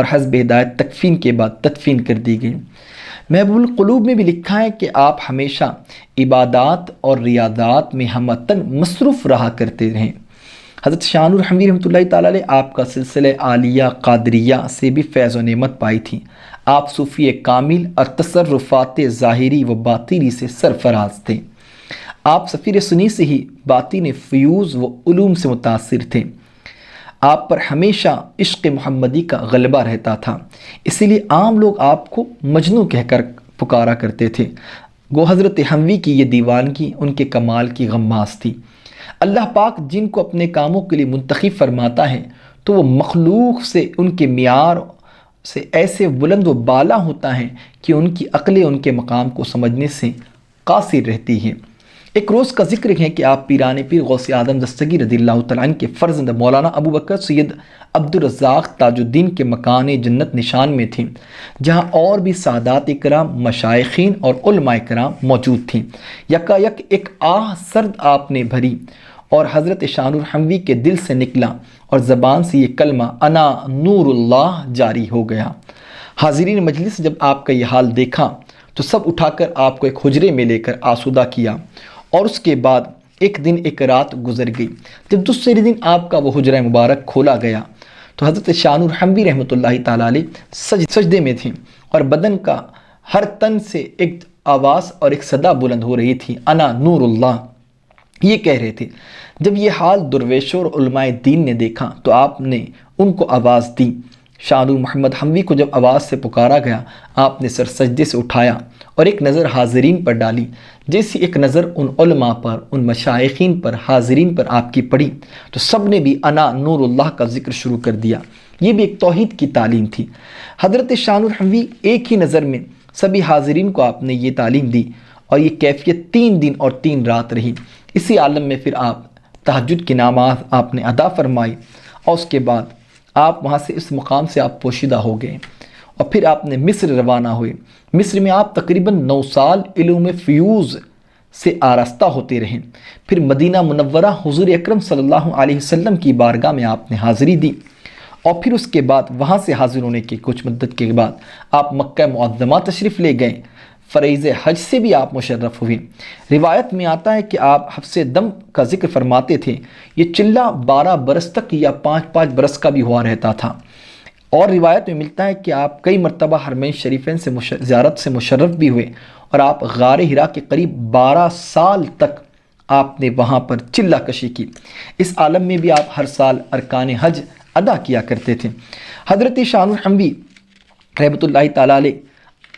اور حسب ہدایت تکفین کے بعد تدفین کر دی گئی۔ محبوب القلوب میں بھی لکھا ہے کہ آپ ہمیشہ عبادات اور ریاضات میں ہمتن مصروف رہا کرتے رہیں۔ حضرت شاہ نور حموی رحمۃ اللہ تعالیٰ علیہ آپ کا سلسلہ عالیہ قادریہ سے بھی فیض و نعمت پائی تھی۔ آپ صوفی کامل اور تصرفات ظاہری و باطنی سے سرفراز تھے۔ آپ سفیر سنی سے ہی باطن فیوز و علوم سے متاثر تھے۔ آپ پر ہمیشہ عشق محمدی کا غلبہ رہتا تھا، اسی لیے عام لوگ آپ کو مجنوں کہہ کر پکارا کرتے تھے۔ گو حضرت حموی کی یہ دیوانگی ان کے کمال کی غماز تھی۔ اللہ پاک جن کو اپنے کاموں کے لیے منتخب فرماتا ہے تو وہ مخلوق سے ان کے معیار سے ایسے بلند و بالا ہوتا ہے کہ ان کی عقلیں ان کے مقام کو سمجھنے سے قاصر رہتی ہیں۔ ایک روز کا ذکر ہے کہ آپ پیران پیر غوث اعظم دستگیر رضی اللہ تعالیٰ عنہ کے فرزند مولانا ابو بکر سید عبدالرزاق تاج الدین کے مکان جنت نشان میں تھیں، جہاں اور بھی سادات کرام، مشائخین اور علماء کرام موجود تھیں۔ یکایک ایک آہ سرد آپ نے بھری اور حضرت شاہ نور حموی کے دل سے نکلا اور زبان سے یہ کلمہ انا نور اللہ جاری ہو گیا۔ حاضرین مجلس جب آپ کا یہ حال دیکھا تو سب اٹھا کر آپ کو ایک حجرے میں لے کر آسودہ کیا، اور اس کے بعد ایک دن ایک رات گزر گئی۔ جب دوسرے دن آپ کا وہ حجرہ مبارک کھولا گیا تو حضرت شاہ نور حموی رحمۃ اللہ تعالیٰ علیہ سجدے میں تھے، اور بدن کا ہر تن سے ایک آواز اور ایک صدا بلند ہو رہی تھی، انا نور اللہ، یہ کہہ رہے تھے۔ جب یہ حال درویشوں اور علماء دین نے دیکھا تو آپ نے ان کو آواز دی۔ شاہ نور محمد حموی کو جب آواز سے پکارا گیا، آپ نے سر سجدے سے اٹھایا اور ایک نظر حاضرین پر ڈالی۔ جیسی ایک نظر ان علماء پر، ان مشائخین پر، حاضرین پر آپ کی پڑی تو سب نے بھی انا نور اللہ کا ذکر شروع کر دیا۔ یہ بھی ایک توحید کی تعلیم تھی۔ حضرت شاہ نور حموی ایک ہی نظر میں سبھی حاضرین کو آپ نے یہ تعلیم دی، اور یہ کیفیت 3 دن اور 3 رات رہی۔ اسی عالم میں پھر آپ تہجد کی نماز آپ نے ادا فرمائی، اور اس کے بعد آپ وہاں سے اس مقام سے آپ پوشیدہ ہو گئے، اور پھر آپ نے مصر روانہ ہوئے۔ مصر میں آپ تقریباً 9 سال علوم فیوز سے آراستہ ہوتے رہے۔ پھر مدینہ منورہ حضور اکرم صلی اللہ علیہ وسلم کی بارگاہ میں آپ نے حاضری دی، اور پھر اس کے بعد وہاں سے حاضر ہونے کی کچھ مدت کے بعد آپ مکہ معظمہ تشریف لے گئے۔ فریض حج سے بھی آپ مشرف ہوئے۔ روایت میں آتا ہے کہ آپ حبس دم کا ذکر فرماتے تھے، یہ چلہ 12 برس تک یا 5 برس کا بھی ہوا رہتا تھا۔ اور روایت میں ملتا ہے کہ آپ کئی مرتبہ حرمین شریفین سے زیارت سے مشرف بھی ہوئے، اور آپ غار ہرا کے قریب 12 سال تک آپ نے وہاں پر چلہ کشی کی۔ اس عالم میں بھی آپ ہر سال ارکان حج ادا کیا کرتے تھے۔ حضرت شاہ نور حموی رحمۃ اللہ تعالیٰ علیہ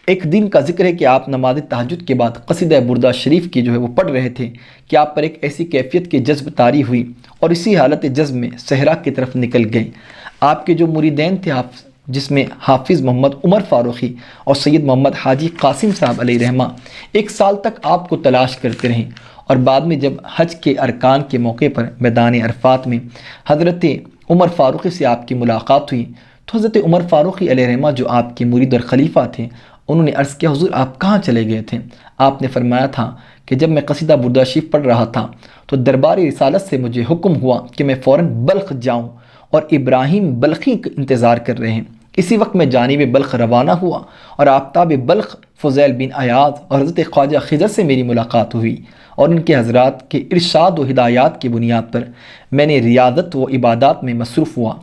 ایک دن کا ذکر ہے کہ آپ نماز تہجد کے بعد قصیدہ بردہ شریف کی وہ پڑھ رہے تھے کہ آپ پر ایک ایسی کیفیت کی جذب طاری ہوئی، اور اسی حالت جذب میں صحرا کی طرف نکل گئے۔ آپ کے جو مریدین تھے جس میں حافظ محمد عمر فاروقی اور سید محمد حاجی قاسم صاحب علیہ رحمہ 1 سال تک آپ کو تلاش کرتے رہیں، اور بعد میں جب حج کے ارکان کے موقع پر میدان عرفات میں حضرت عمر فاروقی سے آپ کی ملاقات ہوئی تو حضرت عمر فاروقی علیہ رحمہ جو آپ کے مرید اور خلیفہ تھے، انہوں نے عرض کیا، حضور آپ کہاں چلے گئے تھے؟ آپ نے فرمایا تھا کہ جب میں قصیدہ بردہ شریف پڑھ رہا تھا تو دربار رسالت سے مجھے حکم ہوا کہ میں فوراً بلخ جاؤں، اور ابراہیم بلخی کا انتظار کر رہے ہیں۔ اسی وقت میں جانب بلخ روانہ ہوا، اور آفتاب بلخ فضیل بن عیاض اور حضرت خواجہ خضر سے میری ملاقات ہوئی، اور ان کے حضرات کے ارشاد و ہدایات کی بنیاد پر میں نے ریاضت و عبادات میں مصروف ہوا۔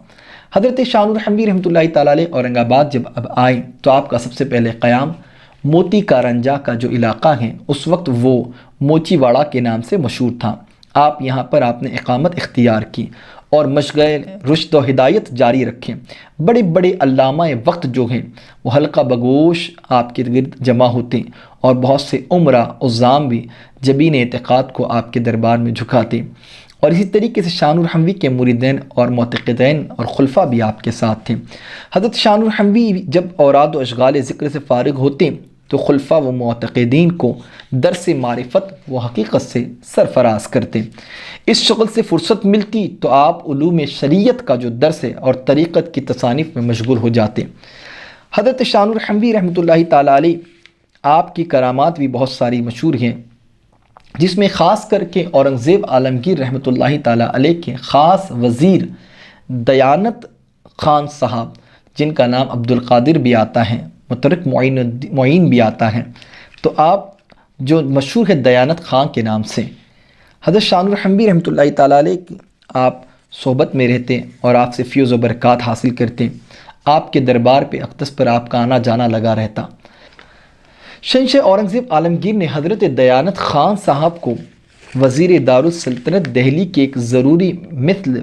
حضرت شاہ نور حموی رحمۃ اللہ تعالیٰ علیہ اورنگ آباد جب اب آئے تو آپ کا سب سے پہلے قیام موتی کارنجا کا جو علاقہ ہے اس وقت وہ موچی واڑہ کے نام سے مشہور تھا۔ آپ یہاں پر آپ نے اقامت اختیار کی اور مشغل رشد و ہدایت جاری رکھیں۔ بڑے بڑے علامہ وقت جو ہیں وہ حلقہ بگوش آپ کے گرد جمع ہوتے، اور بہت سے عمرہ عظام بھی جبین اعتقاد کو آپ کے دربار میں جھکاتے، اور اسی طریقے سے شاہ نور حموی کے مریدین اور معتقدین اور خلفاء بھی آپ کے ساتھ تھے۔ حضرت شاہ نور حموی جب اوراد و اشغال ذکر سے فارغ ہوتے تو خلفاء و معتقدین کو درس معرفت و حقیقت سے سرفراز کرتے۔ اس شغل سے فرصت ملتی تو آپ علوم شریعت کا جو درس ہے اور طریقت کی تصانیف میں مشغول ہو جاتے۔ حضرت شاہ نور حموی رحمۃ اللہ تعالیٰ علیہ آپ کی کرامات بھی بہت ساری مشہور ہیں، جس میں خاص کر کے اورنگزیب عالمگیر رحمۃ اللہ تعالیٰ علیہ کے خاص وزیر دیانت خان صاحب، جن کا نام عبد القادر بھی آتا ہے، مترک معین بھی آتا ہے، تو آپ جو مشہور ہے دیانت خان کے نام سے، حضرت شاہ نور حموی رحمۃ اللہ تعالیٰ علیہ کی آپ صحبت میں رہتے اور آپ سے فیض و برکات حاصل کرتے، آپ کے دربار پہ اقدس پر آپ کا آنا جانا لگا رہتا۔ شہنشاہ اورنگزیب عالمگیر نے حضرت دیانت خان صاحب کو وزیر دارالسلطنت دہلی کے ایک ضروری مثل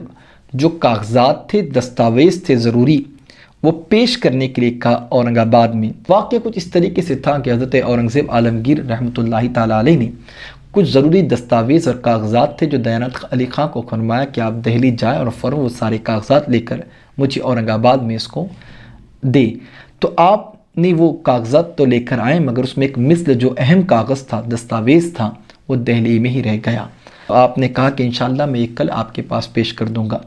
جو کاغذات تھے، دستاویز تھے ضروری، وہ پیش کرنے کے لیے کہا اورنگ آباد میں۔ واقعہ کچھ اس طریقے سے تھا کہ حضرت اورنگزیب عالمگیر رحمۃ اللہ تعالیٰ علیہ نے کچھ ضروری دستاویز اور کاغذات تھے جو دیانت علی خان کو فرمایا کہ آپ دہلی جائیں اور فوراً وہ سارے کاغذات لے کر مجھے اورنگ آباد میں اس کو دے۔ تو آپ نے وہ کاغذات تو لے کر آئے، مگر اس میں ایک مثل جو اہم کاغذ تھا، دستاویز تھا، وہ دہلی میں ہی رہ گیا۔ آپ نے کہا کہ انشاءاللہ میں یہ کل آپ کے پاس پیش کر دوں گا۔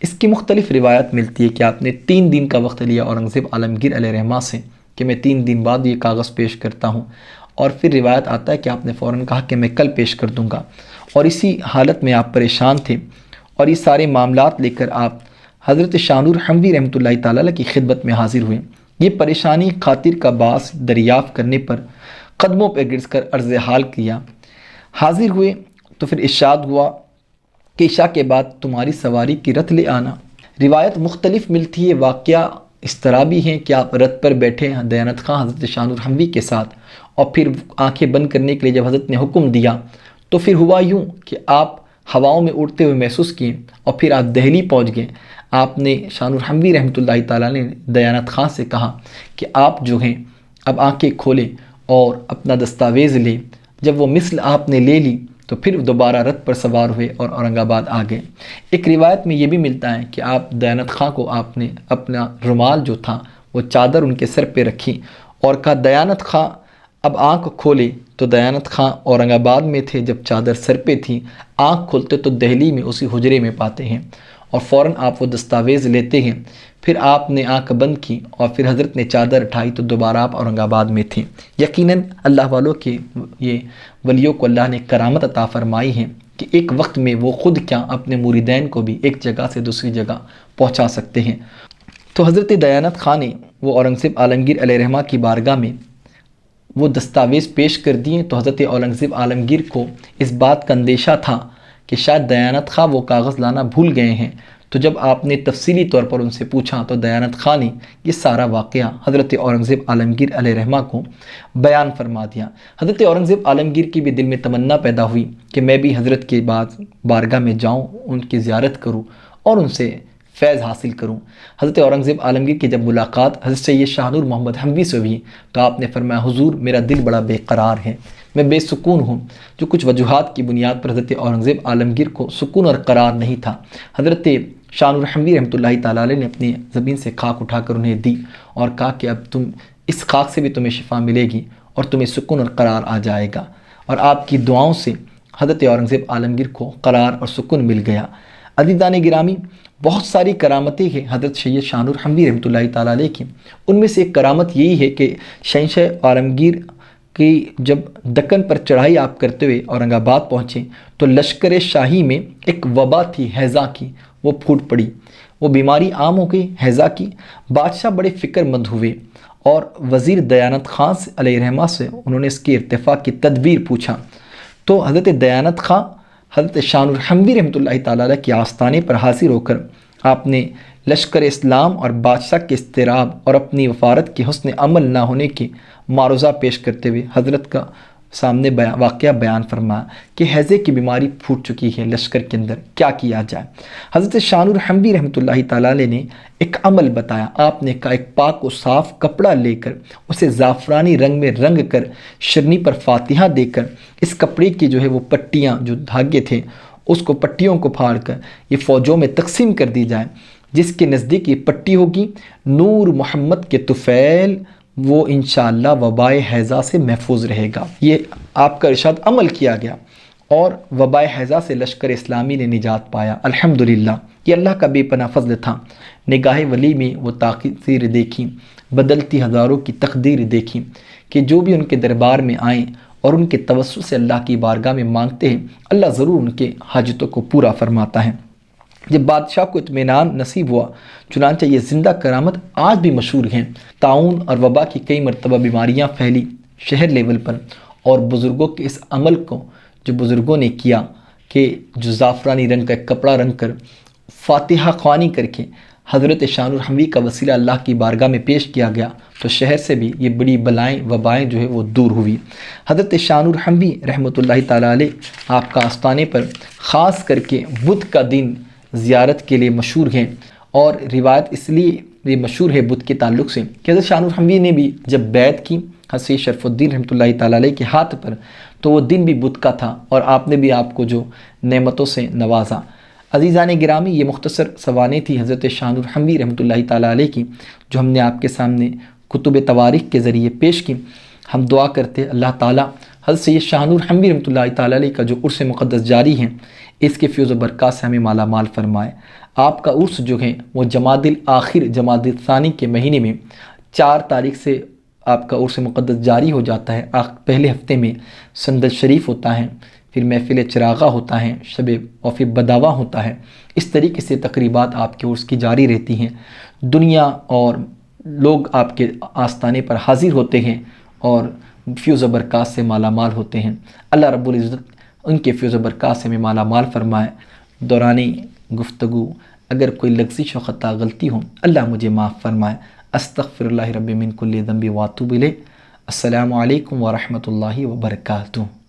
اس کی مختلف روایت ملتی ہے کہ آپ نے 3 دن کا وقت لیا اورنگزیب عالمگیر علیہ رحمہ سے کہ میں 3 دن بعد یہ کاغذ پیش کرتا ہوں، اور پھر روایت آتا ہے کہ آپ نے فوراً کہا کہ میں کل پیش کر دوں گا، اور اسی حالت میں آپ پریشان تھے، اور یہ سارے معاملات لے کر آپ حضرت شاہ نور حموی رحمۃ اللہ تعالیٰ کی خدمت میں حاضر ہوئے۔ یہ پریشانی خاطر کا باعث دریافت کرنے پر قدموں پہ گرز کر عرض حال کیا۔ حاضر ہوئے تو پھر ارشاد ہوا کہ عشاء کے بعد تمہاری سواری کی رتھ لے آنا۔ روایت مختلف ملتی ہے، واقعہ اس طرح بھی ہیں کہ آپ رتھ پر بیٹھے ہیں دیانت خان حضرت شاہ نور حموی کے ساتھ، اور پھر آنکھیں بند کرنے کے لیے جب حضرت نے حکم دیا تو پھر ہوا یوں کہ آپ ہواؤں میں اڑتے ہوئے محسوس کیے، اور پھر آپ دہلی پہنچ گئے۔ آپ نے شاہ نور حموی رحمۃ اللہ تعالیٰ نے دیانت خان سے کہا کہ آپ جو ہیں اب آنکھیں کھولیں اور اپنا دستاویز لیں۔ جب وہ مثل آپ نے لے لی تو پھر دوبارہ رتھ پر سوار ہوئے اور اورنگ آباد آ گئے۔ ایک روایت میں یہ بھی ملتا ہے کہ آپ دیانت خان کو آپ نے اپنا رومال جو تھا وہ چادر ان کے سر پہ رکھی اور کہا دیانت خان اب آنکھ کھولے، تو دیانت خان اورنگ آباد میں تھے، جب چادر سر پہ تھی، آنکھ کھولتے تو دہلی میں اسی حجرے میں پاتے ہیں، اور فوراً آپ وہ دستاویز لیتے ہیں۔ پھر آپ نے آنکھ بند کی اور پھر حضرت نے چادر اٹھائی تو دوبارہ آپ اورنگ آباد میں تھے۔ یقیناً اللہ والوں کے یہ ولیوں کو اللہ نے کرامت عطا فرمائی ہے کہ ایک وقت میں وہ خود کیا اپنے مریدین کو بھی ایک جگہ سے دوسری جگہ پہنچا سکتے ہیں۔ تو حضرت دیانت خان نے وہ اورنگزیب عالمگیر علیہ رحمہ کی بارگاہ میں وہ دستاویز پیش کر دیے، تو حضرت اورنگزیب عالمگیر کو اس بات کا اندیشہ تھا کہ شاید دیانت خان وہ کاغذ لانا بھول گئے ہیں۔ تو جب آپ نے تفصیلی طور پر ان سے پوچھا تو دیانت خان نے یہ سارا واقعہ حضرت اورنگزیب عالمگیر علیہ رحمہ کو بیان فرما دیا۔ حضرت اورنگزیب عالمگیر کی بھی دل میں تمنا پیدا ہوئی کہ میں بھی حضرت کے بعد بارگاہ میں جاؤں، ان کی زیارت کروں اور ان سے فیض حاصل کروں۔ حضرت اورنگزیب عالمگیر کی جب ملاقات حضرت سید شاہ نور محمد حموی سے ہوئی تو آپ نے فرمایا حضور میرا دل بڑا بے قرار ہے، میں بے سکون ہوں۔ جو کچھ وجوہات کی بنیاد پر حضرت اورنگزیب عالمگیر کو سکون اور قرار نہیں تھا، حضرت شاہ نور حموی رحمۃ اللہ تعالیٰ علیہ نے اپنی زمین سے خاک اٹھا کر انہیں دی اور کہا کہ اب تم اس خاک سے بھی تمہیں شفا ملے گی اور تمہیں سکون اور قرار آ جائے گا، اور آپ کی دعاؤں سے حضرت اورنگزیب عالمگیر کو قرار اور سکون مل گیا۔ عزیزان گرامی، بہت ساری کرامتیں ہیں حضرت سید شاہ نور حموی رحمۃ اللہ تعالیٰ علیہ کی۔ ان میں سے ایک کرامت یہی ہے کہ شہنشاہ عالمگیر کی جب دکن پر چڑھائی آپ کرتے ہوئے اورنگ آباد پہنچے تو لشکر شاہی میں ایک وبا تھی ہیضہ کی، وہ پھوٹ پڑی، وہ بیماری عام ہو گئی ہیضہ کی۔ بادشاہ بڑے فکر مند ہوئے اور وزیر دیانت خان علیہ رحمہ سے انہوں نے اس کی ارتفاع کی تدبیر پوچھا، تو حضرت دیانت خان حضرت شاہ نور حموی رحمۃ اللہ تعالیٰ کے آستانے پر حاضر ہو کر آپ نے لشکر اسلام اور بادشاہ کے اضطراب اور اپنی وفارت کے حسن عمل نہ ہونے کی معروضہ پیش کرتے ہوئے حضرت کا سامنے واقعہ بیان فرمایا کہ ہیضے کی بیماری پھوٹ چکی ہے لشکر کے اندر، کیا کیا جائے۔ حضرت شاہ نور حموی رحمۃ اللہ تعالیٰ علیہ نے ایک عمل بتایا۔ آپ نے کہا ایک پاک و صاف کپڑا لے کر اسے زعفرانی رنگ میں رنگ کر شرنی پر فاتحہ دے کر اس کپڑے کی جو ہے وہ پٹیاں جو دھاگے تھے اس کو پٹیوں کو پھاڑ کر یہ فوجوں میں تقسیم کر دی جائے، جس کے نزدیک یہ پٹی ہوگی نور محمد کے طفیل، وہ انشاءاللہ وبائے ہیضہ سے محفوظ رہے گا۔ یہ آپ کا ارشاد عمل کیا گیا اور وبائے ہیضہ سے لشکر اسلامی نے نجات پایا الحمدللہ۔ یہ اللہ کا بے پناہ فضل تھا۔ نگاہ ولی میں وہ تاثیر دیکھی، بدلتی ہزاروں کی تقدیر دیکھی کہ جو بھی ان کے دربار میں آئیں اور ان کے توسل سے اللہ کی بارگاہ میں مانگتے ہیں، اللہ ضرور ان کے حاجتوں کو پورا فرماتا ہے۔ جب بادشاہ کو اطمینان نصیب ہوا، چنانچہ یہ زندہ کرامت آج بھی مشہور ہیں۔ طاعون اور وبا کی کئی مرتبہ بیماریاں پھیلی شہر لیول پر، اور بزرگوں کے اس عمل کو جو بزرگوں نے کیا کہ جو زعفرانی رنگ کا ایک کپڑا رنگ کر فاتحہ خوانی کر کے حضرت شان الحموی کا وسیلہ اللہ کی بارگاہ میں پیش کیا گیا، تو شہر سے بھی یہ بڑی بلائیں وبائیں جو ہے وہ دور ہوئی۔ حضرت شان الحموی رحمۃ اللہ تعالیٰ علیہ آپ کا آستانے پر خاص کر کے بدھ کا دن زیارت کے لیے مشہور ہیں، اور روایت اس لیے یہ مشہور ہے بدھ کے تعلق سے کہ حضرت شان الحموی نے بھی جب بیعت کی حضرت شرف الدین رحمۃ اللہ تعالیٰ علیہ کے ہاتھ پر، تو وہ دن بھی بدھ کا تھا، اور آپ نے بھی آپ کو جو نعمتوں سے نوازا۔ عزیزان گرامی، یہ مختصر سوانح تھی حضرت شان الحموی رحمۃ اللہ تعالیٰ علیہ کی، جو ہم نے آپ کے سامنے کتب تواریخ کے ذریعے پیش کی۔ ہم دعا کرتے اللہ تعالیٰ حضرت سید شان الحموی رحمۃ اللہ تعالیٰ علیہ کا جو عرس مقدس جاری ہے، اس کے فیض و برکات سے ہمیں مالا مال فرمائے۔ آپ کا عرس جو ہے وہ جمادی الآخر جمادی الثانی کے مہینے میں 4 تاریخ سے آپ کا عرس مقدس جاری ہو جاتا ہے۔ پہلے ہفتے میں سندل شریف ہوتا ہے، پھر محفل چراغا ہوتا ہے، شب وف بداوا ہوتا ہے۔ اس طریقے سے تقریبات آپ کے عرس کی جاری رہتی ہیں۔ دنیا اور لوگ آپ کے آستانے پر حاضر ہوتے ہیں اور فیض و برکات سے مالا مال ہوتے ہیں۔ اللہ رب العزت ان کے فیض و برکات سے ہمیں مالا مال فرمائے۔ دوران گفتگو اگر کوئی لغزش و خطا غلطی ہو، اللہ مجھے معاف فرمائے۔ استغفر اللہ رب من کل ذنب واتوب الیہ۔ السلام علیکم ورحمۃ اللہ وبرکاتہ۔